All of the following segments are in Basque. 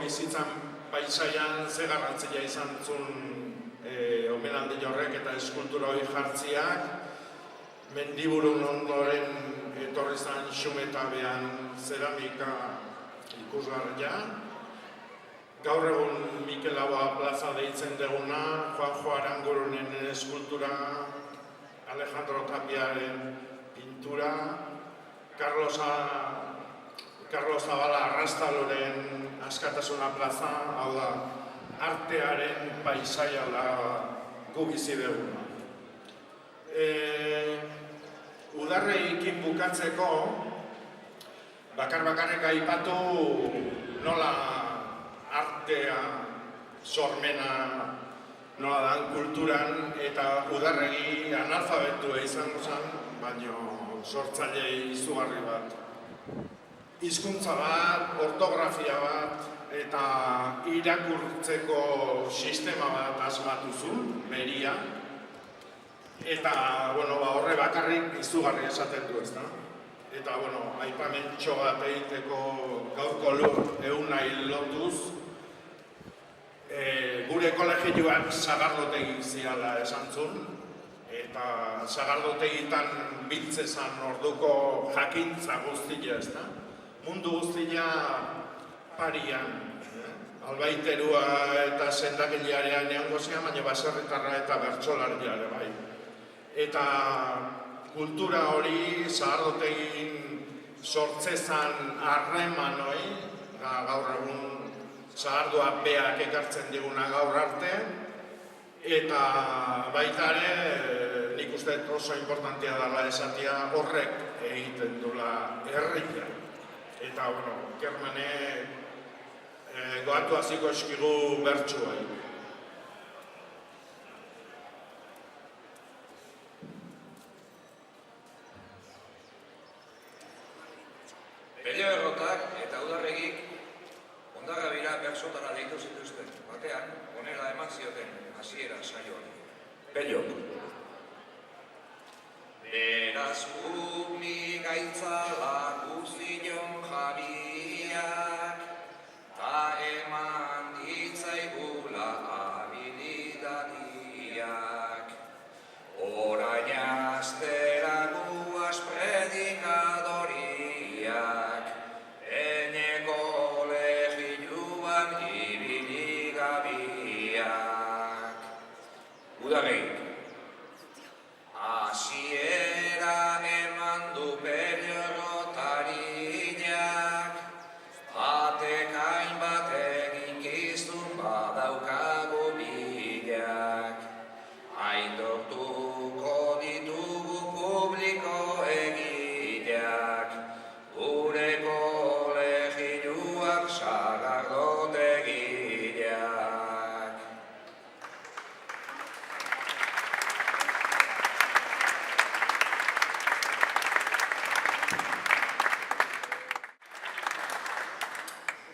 bizitzan paisaian ze garrantzia izan zuen omenaldi horrek eta eskultura hori jartziak, mendiburun ondoren etorri zan xumetabean zeramika ikusgarria. Gaur egun Mikel Laboa plaza deitzen deguna, Juanjo Arangurunen eskultura, Alejandro Tapiaren pintura, Carlos Zabala Arrastaloren Askatasuna plaza, hau da, artearen paisaia da gu bizi deguna. Udarreikin bukatzeko, bakarrik aipatu nola artea, sormena, nola dan kulturan, eta Udarregi analfabetua izango zen, baina sortzaile izugarri bat. Hizkuntza bat, ortografia bat, eta irakurtzeko sistema bat asmatu zuen, beria. Eta, horre bakarrik izugarri esaten du, ezta? Eta, aipamentxo bat egiteko gaurko lur nahi lotuz, gure kolegioak sagardotegi ziala esan zuen, eta sagardotegitan biltzezan orduko jakintza guztia, ezta? Mundu guztia parian, albaiterua eta sendakilearean egongo zian, baina baserritarra eta bertsolariare bai. Eta kultura hori sagardotegin sortzezan harremanoi, gaur egun sagardua beak ekartzen diguna gaur arte, eta baita ere nik uste oso importantea dela esatia horrek egiten dula herria. Eta, Kermane goatu hasiko eskigu bertsuai. Pello Errotak eta Udarregik Ondagabira bertsotara deitu zituzten, batean, honela eman zioten hasiera saioan. Pello. Beraz gumi gaitzala guzion jabiak, ta eman ditzaigula habilidadiak. Orain astera guaz predikadoriak, ene kolegiuan ibili gabiak. Udarregik. Hasiera eman du Pello Errotarinak, batek hainbat eginkizun badaukagu bilak. Aitortuko ditugu publiko egileak, gure kolegioak sagardotegileak.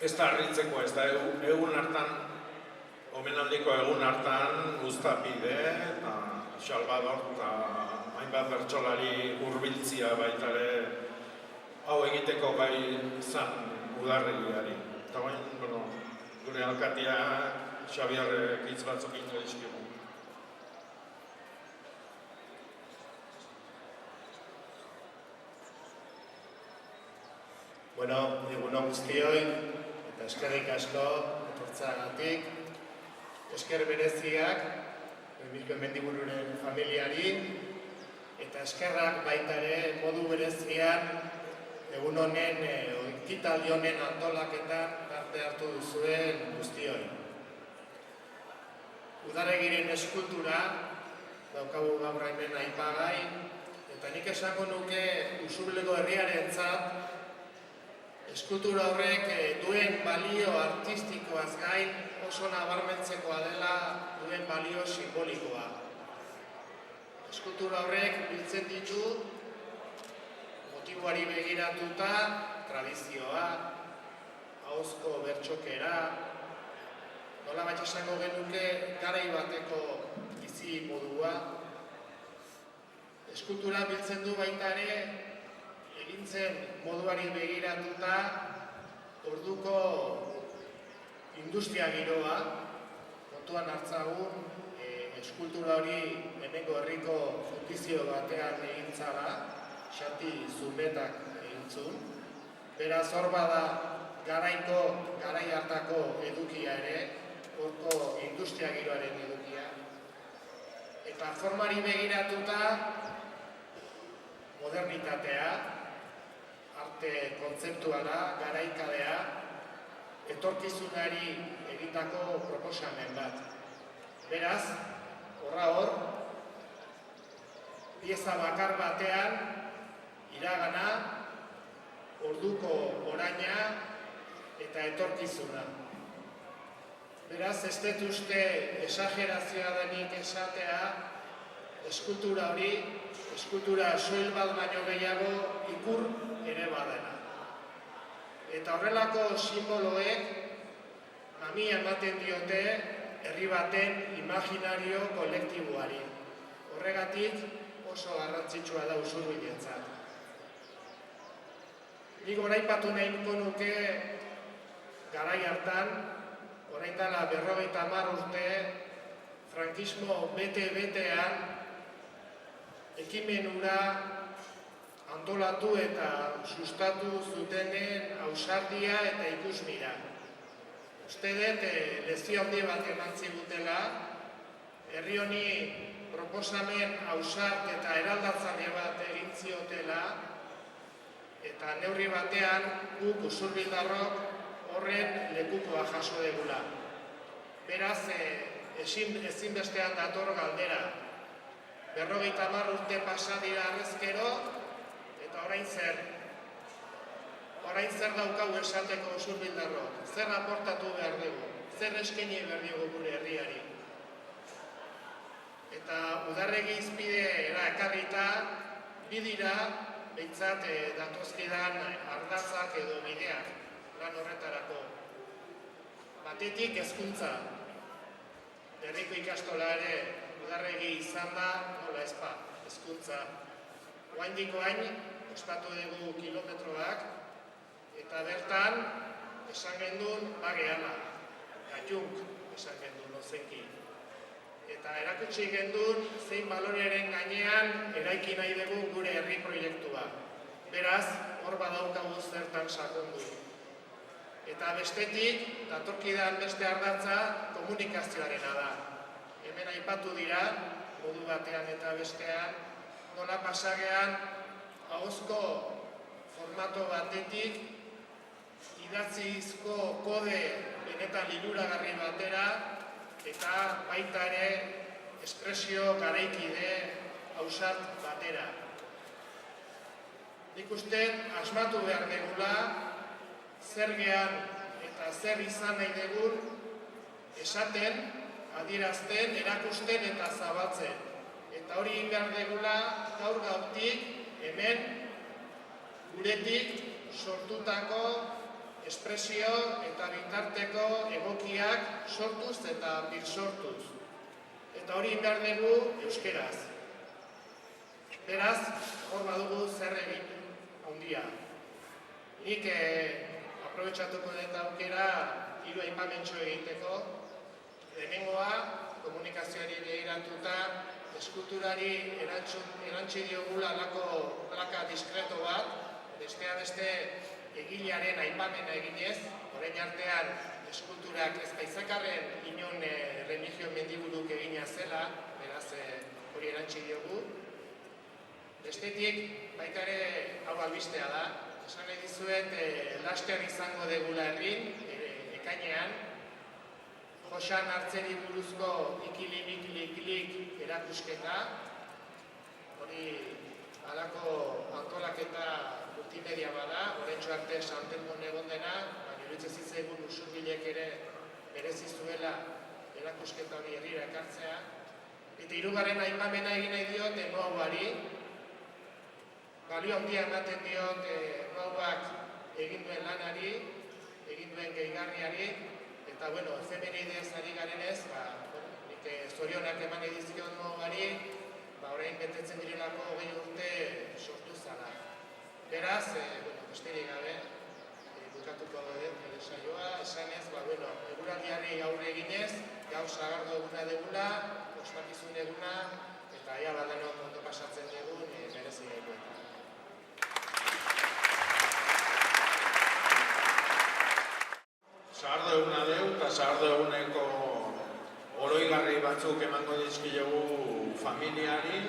Ez da harritzeko, ez da egun hartan, omenaldiko egun hartan, Guztapide eta Salvador eta hainbat bertsolari hurbiltzia baita ere hau egiteko gai izan Udarregiari. Eta bain, gure alkatia Xabier hitz batzuk ingo dizkigu. Egun guztioi, eta eskerrik asko etortzeagatik. Esker bereziak Mikel Mendibururen familiari, eta eskerrak baita ere modu berezian egun honen, ekitaldi honen antolaketan parte hartu duzuen guztioi. Udarregiren eskultura daukagu gaur hemen aipagai, eta nik esango nuke Usurbileko herriarentzat eskultura horrek duen balio artistikoaz gain oso nabarmentzekoa dela duen balio simbolikoa. Eskultura horrek biltzen ditu motiboari begiratuta tradizioa, ahozko bertxokera, nolabait esango genuke garai bateko bizi modua. Eskultura biltzen du baita ere egintzen moduari begiratuta orduko industria giroa, kontuan hartzagun, eskultura hori hemengo herriko fundizio batean egin zala, Xanti Zumetak egin zuen. Beraz, hor bada garai hartako edukia ere, horko industria giroaren edukia. Eta formari begiratuta, modernitatea, arte kontzeptuala, garaikadea, etorkizunari egindako proposamen bat. Beraz, hor, pieza bakar batean, iragana, orduko oraina eta etorkizuna. Beraz, ez dut uste esagerazioa denik esatea, eskultura hori, eskultura soil bat baino gehiago ikur ere badena. Eta horrelako simboloek mamia ematen diote herri baten imaginario kolektiboari. Horregatik oso garrantzitsua da Usurbilentzat. Nik orainpatu nahiko nuke garai hartan, orain dela 50 urte, frankismo bete-betean ekimen hura antolatu eta sustatu zutenen ausardia eta ikusmira. Uste dut, lezio handi bat eman zigutela, herri honi proposamen ausart eta eraldatzaile bat egin ziotela, eta neurri batean guk usurbildarrok horren lekukoa jaso degula. Beraz, ezinbestean dator galdera. 50 urte pasa dira arrezkero, eta orain zer? Orain zer daukagu esateko usurbildarrok? Zer aportatu behar dugu? Zer eskaini behar dugu gure herriari? Eta udarregi izpidera ekarrita, bidira, behintzat datozkidan ardatzak edo bideak lan horretarako. Batetik hezkuntza. Herriko ikastola ere udarregi izan da, nola ezpa, hezkuntza. Oraindik orain, ostatu dugu kilometroak, eta bertan, esan gendun, bageala, gaiunk, esan gendun, ozenki. Eta erakutsi gendun, zein balorearen gainean eraiki nahi dugu gure herri proiektua. Beraz, hor badaukagu zertan sakondu. Eta bestetik, datorkidan beste ardatza, komunikazioarena da. Hemen aipatu dira, modu batean eta bestean, nola pasagean, ahozko formato batetik, idatzizko kode benetan liluragarri batera, eta baita ere espresio garaikide ausart batera. Nik uste asmatu behar degula, zer gehan eta zer izan nahi degun, esaten, adierazten, erakusten eta zabaltzen. Eta hori egin behar degula gaur gautik, hemen, guretik sortutako espresio eta bitarteko egokiak sortuz eta birsortuz. Eta hori behar dugu euskeraz. Beraz, hor badugu zer egin handia. Nik aprobetxatuko dut aukera 3 aipamentxo egiteko. Lehenengoa, komunikazioari begiratuta, eskulturari erantzi diogula halako plaka diskreto bat, besteak beste egilearen aipamena eginez, orain artean eskulturak ez baitzakarren inon religio mendiburuk egina zela, beraz hori erantzi diogu. Bestetik, baita ere hau albistea da, esan nahi dizuet laster izango degula herrin, ekainean, Josan Hartzeri buruzko ikili-mikili-klik erakusketa, hori halako antolaketa multimedia bada, oraintxo arte Santelmon egon dena, iruditzen zitzaigun Usurbilek ere merezi zuela erakusketa hori herrira ekartzea. Eta hirugarren aipamena egin nahi diot Noauari, balio handia ematen diot Noauak egin duen lanari, egin duen gehigarriari, eta bueno, efemeridez ari garenez, nik zorionak eman edizkion Noauari, orain betetzen direlako 20 urte sortu zala. Beraz, besterik gabe, bukatuko dut nire saioa, esanez, eguraldiari aurre eginez, gaur sagardo eguna degula, ospakizun eguna, eta ea badenok ondo pasatzen dugun merezi gaitu. Sagardo eguna deu eta sagardo eguneko oroigarri batzuk emango dizkiogu familiari,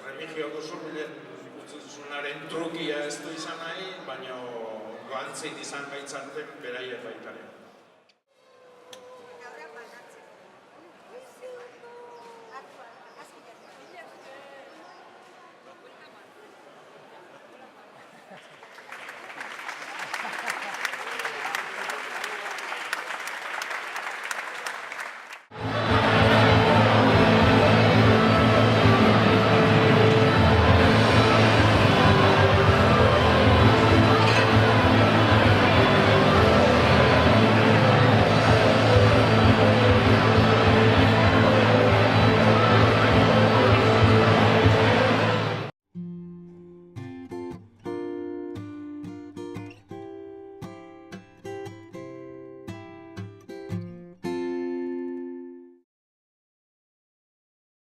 Remigioko Zurbilen utzunaren trukia ez du izan nahi, baina goantzit izan gaitzaten beraiek baitaren.